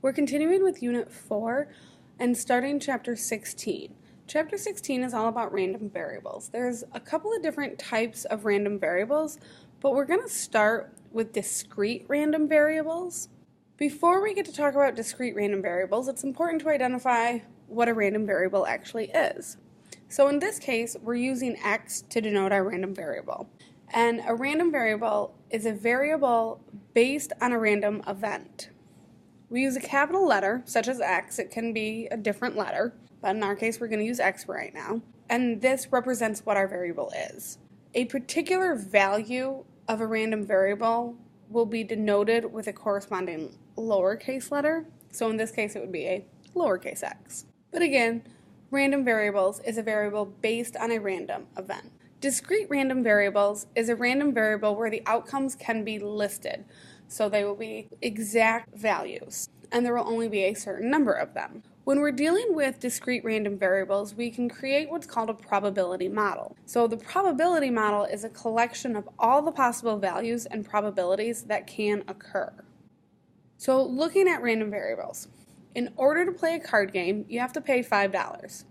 We're continuing with Unit 4 and starting Chapter 16. Chapter 16 is all about random variables. There's a couple of different types of random variables, but we're going to start with discrete random variables. Before we get to talk about discrete random variables, it's important to identify what a random variable actually is. So in this case, we're using x to denote our random variable. And a random variable is a variable based on a random event. We use a capital letter, such as x. It can be a different letter, but in our case, we're going to use x right now. And this represents what our variable is. A particular value of a random variable will be denoted with a corresponding lowercase letter. So in this case, it would be a lowercase x. But again, random variables is a variable based on a random event. Discrete random variables is a random variable where the outcomes can be listed. So they will be exact values, and there will only be a certain number of them. When we're dealing with discrete random variables, we can create what's called a probability model. So the probability model is a collection of all the possible values and probabilities that can occur. So looking at random variables, in order to play a card game, you have to pay $5.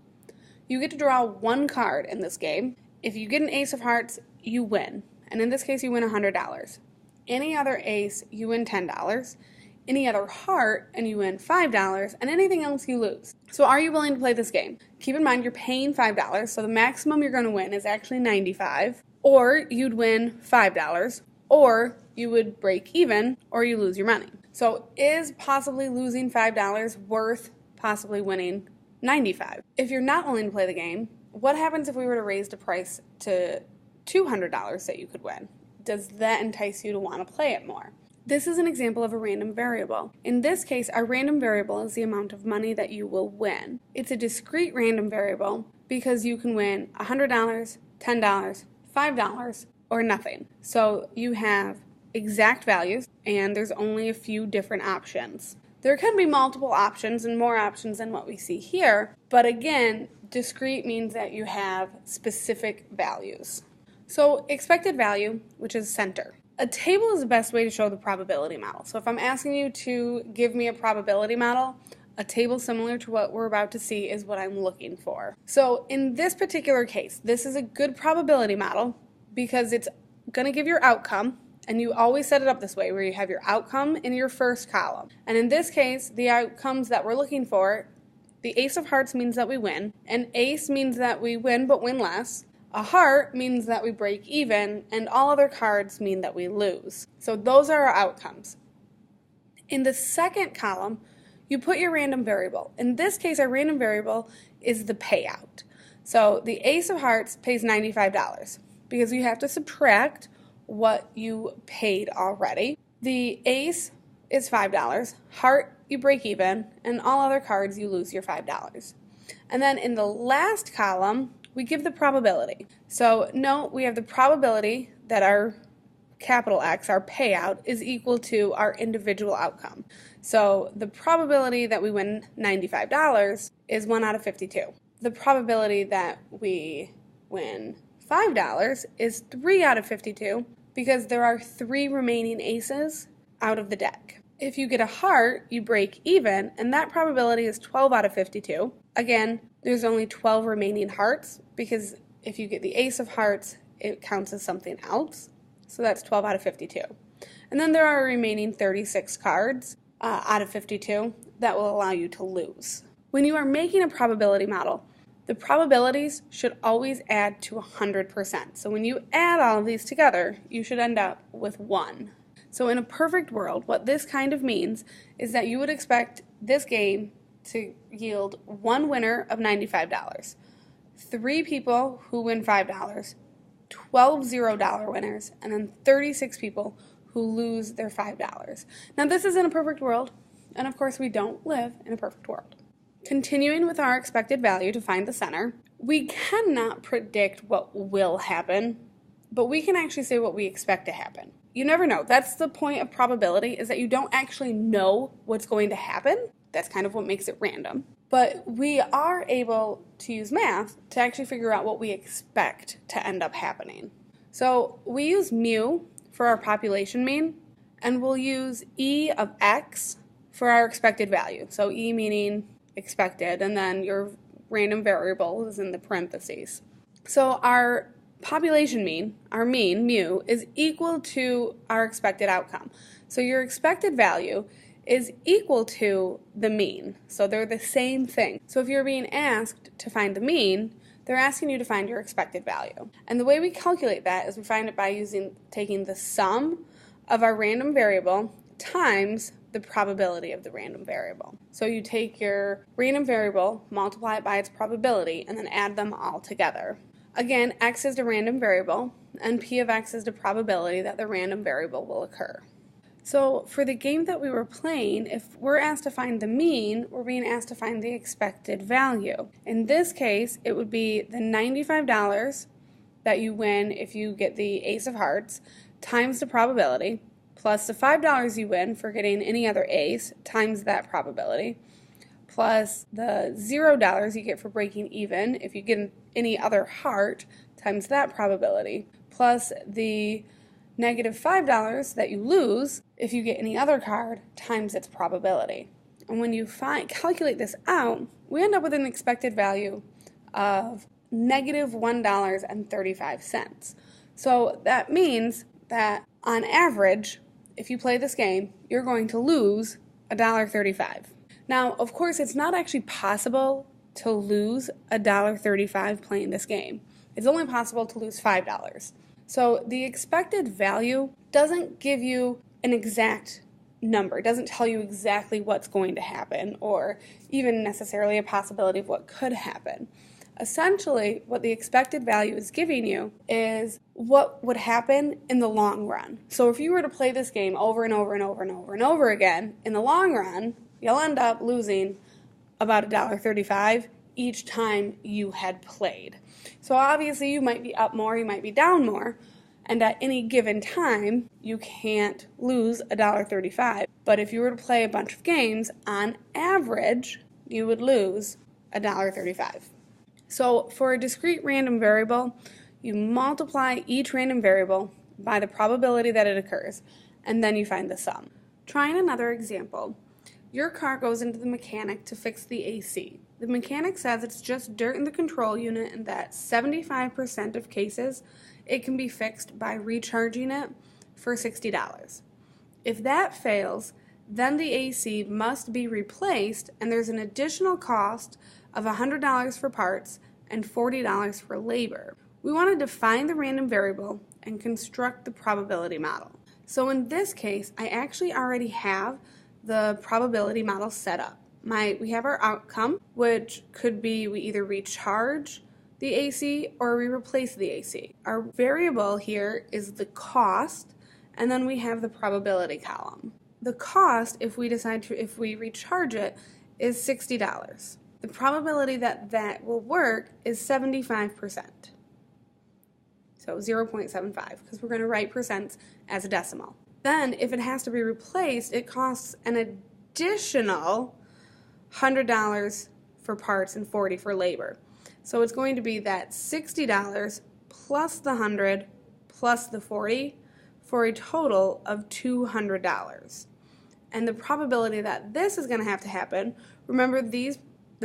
You get to draw one card in this game. If you get an ace of hearts, you win. And in this case, you win $100. Any other ace, you win $10. Any other heart, and you win $5. And anything else, you lose. So are you willing to play this game? Keep in mind, you're paying $5, so the maximum you're going to win is actually $95. Or you'd win $5. Or you would break even, or you lose your money. So is possibly losing $5 worth possibly winning $95? If you're not willing to play the game, what happens if we were to raise the price to $200 that you could win? Does that entice you to want to play it more? This is an example of a random variable. In this case, our random variable is the amount of money that you will win. It's a discrete random variable because you can win $100, $10, $5, or nothing. So you have exact values, and there's only a few different options. There can be multiple options and more options than what we see here, but again, discrete means that you have specific values. So expected value, which is center. A table is the best way to show the probability model. So if I'm asking you to give me a probability model, a table similar to what we're about to see is what I'm looking for. So in this particular case, this is a good probability model because it's going to give your outcome, and you always set it up this way where you have your outcome in your first column. And in this case, the outcomes that we're looking for, the ace of hearts means that we win. An ace means that we win but win less. A heart means that we break even, and all other cards mean that we lose. So those are our outcomes. In the second column, you put your random variable. In this case, our random variable is the payout. So the ace of hearts pays $95 because you have to subtract what you paid already. The ace is $5, heart you break even, and all other cards you lose your $5. And then in the last column, we give the probability. So note we have the probability that our capital X, our payout, is equal to our individual outcome. So the probability that we win $95 is 1 out of 52. The probability that we win $5 is 3 out of 52 because there are 3 remaining aces out of the deck. If you get a heart, you break even, and that probability is 12 out of 52. Again, there's only 12 remaining hearts because if you get the ace of hearts, it counts as something else. So that's 12 out of 52. And then there are remaining 36 cards out of 52 that will allow you to lose. When you are making a probability model, the probabilities should always add to 100%. So when you add all of these together, you should end up with 1. So in a perfect world, what this kind of means is that you would expect this game to yield one winner of $95, 3 people who win $5, 12 $0 winners, and then 36 people who lose their $5. Now this isn't a perfect world, and of course we don't live in a perfect world. Continuing with our expected value to find the center, we cannot predict what will happen, but we can actually say what we expect to happen. You never know. That's the point of probability, is that you don't actually know what's going to happen. That's kind of what makes it random. But we are able to use math to actually figure out what we expect to end up happening. So we use mu for our population mean, and we'll use E of x for our expected value. So E meaning expected, and then your random variable is in the parentheses. So our population mean, our mean, mu, is equal to our expected outcome. So your expected value is equal to the mean. So they're the same thing. So if you're being asked to find the mean, they're asking you to find your expected value. And the way we calculate that is we find it by taking the sum of our random variable times the probability of the random variable. So you take your random variable, multiply it by its probability, and then add them all together. Again, x is the random variable, and p of x is the probability that the random variable will occur. So for the game that we were playing, if we're asked to find the mean, we're being asked to find the expected value. In this case, it would be the $95 that you win if you get the ace of hearts times the probability, plus the $5 you win for getting any other ace times that probability, plus the $0 you get for breaking even if you get any other heart times that probability, plus the negative $5 that you lose if you get any other card times its probability. And when you calculate this out, we end up with an expected value of negative $1.35. So that means that on average, if you play this game, you're going to lose $1.35. Now, of course, it's not actually possible to lose $1.35 playing this game. It's only possible to lose $5. So the expected value doesn't give you an exact number. It doesn't tell you exactly what's going to happen or even necessarily a possibility of what could happen. Essentially, what the expected value is giving you is what would happen in the long run. So if you were to play this game over and over and over and over and over again, in the long run, you'll end up losing about $1.35 each time you had played. So obviously you might be up more, you might be down more, and at any given time you can't lose $1.35. But if you were to play a bunch of games, on average, you would lose $1.35. So for a discrete random variable, you multiply each random variable by the probability that it occurs, and then you find the sum. Trying another example. Your car goes into the mechanic to fix the AC. The mechanic says it's just dirt in the control unit and that 75% of cases it can be fixed by recharging it for $60. If that fails, then the AC must be replaced and there's an additional cost of $100 for parts and $40 for labor. We want to define the random variable and construct the probability model. So in this case, I actually already have the probability model set up. We have our outcome, which could be we either recharge the AC or we replace the AC. Our variable here is the cost, and then we have the probability column. The cost, if we recharge it, is $60. The probability that will work is 75%. So 0.75, because we're going to write percents as a decimal. Then, if it has to be replaced, it costs an additional $100 for parts and $40 for labor. So it's going to be that $60 plus the $100 plus the $40 for a total of $200. And the probability that this is going to have to happen, remember the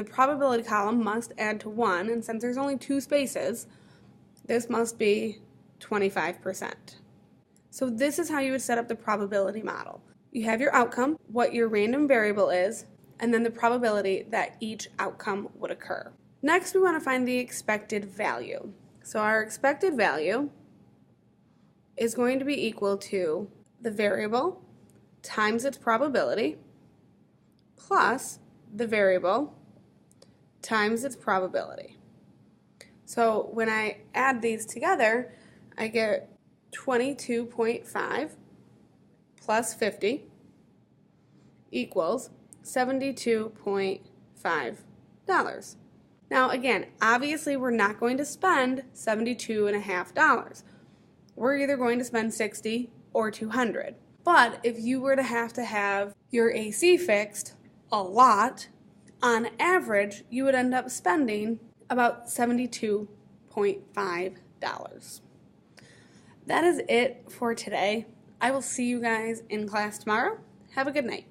probability column must add to 1, and since there's only 2 spaces, this must be 25%. So this is how you would set up the probability model. You have your outcome, what your random variable is, and then the probability that each outcome would occur. Next, we want to find the expected value. So our expected value is going to be equal to the variable times its probability plus the variable times its probability. So when I add these together, I get 22.5 plus 50 equals $72.5. Now again, obviously we're not going to spend $72.5. We're either going to spend $60 or $200. But if you were to have your AC fixed a lot, on average, you would end up spending about $72.5. That is it for today. I will see you guys in class tomorrow. Have a good night.